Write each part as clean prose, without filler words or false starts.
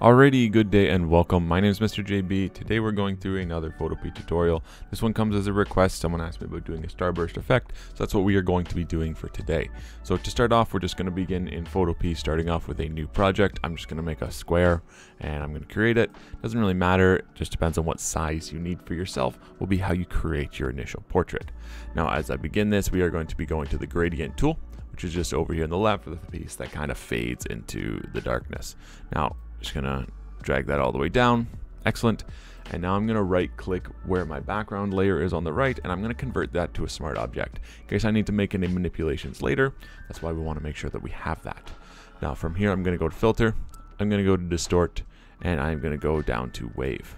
Alrighty, good day and welcome. My name is Mr. JB. Today we're going through another PhotoPea tutorial. This one comes as a request. Someone asked me about doing a starburst effect, so that's what we are going to be doing for today. So to start off, we're just going to begin in PhotoPea, starting off with a new project. I'm just going to make a square and I'm going to create it. Doesn't really matter, it just depends on what size you need for yourself, will be how you create your initial portrait. Now as I begin this, we are going to be going to the gradient tool, which is just over here on the left of the piece that kind of fades into the darkness. Now just gonna drag that all the way down. Excellent. And now I'm gonna right click where my background layer is on the right, and I'm gonna convert that to a smart object in case I need to make any manipulations later. That's why we want to make sure that we have that. Now from here I'm gonna go to filter, I'm gonna go to distort, and I'm gonna go down to wave.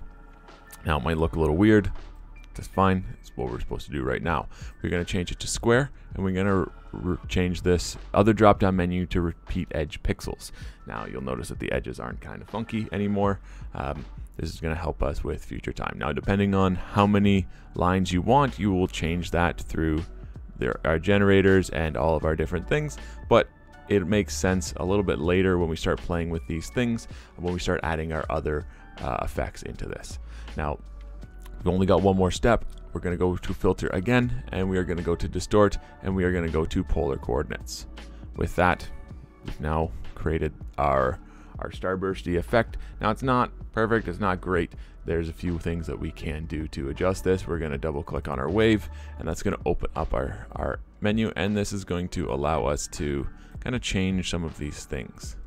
Now it might look a little weird. That's fine. It's what we're supposed to do right now. We're going to change it to square, and we're going to change this other drop-down menu to repeat edge pixels. Now you'll notice that the edges aren't kind of funky anymore. This is going to help us with future time. Now depending on how many lines you want, you will change that through our generators and all of our different things, but it makes sense a little bit later when we start playing with these things, when we start adding our other effects into this. Now we've only got one more step. We're going to go to filter again, and we are going to go to distort, and we are going to go to polar coordinates. With that, we've now created our starbursty effect. Now it's not perfect, it's not great. There's a few things that we can do to adjust this. We're going to double click on our wave, and that's going to open up our menu, and this is going to allow us to kind of change some of these things.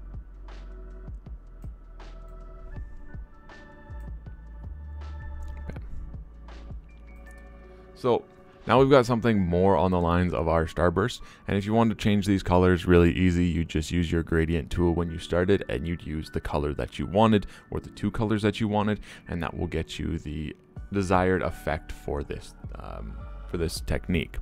So now we've got something more on the lines of our starburst, and if you want to change these colors, really easy. You just use your gradient tool when you started, and you'd use the color that you wanted or the two colors that you wanted, and that will get you the desired effect for this technique.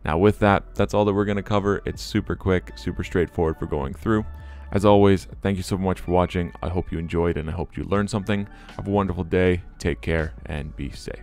Now with that, that's all that we're going to cover. It's super quick, super straightforward for going through. As always, thank you so much for watching. I hope you enjoyed and I hope you learned something. Have a wonderful day, take care, and be safe.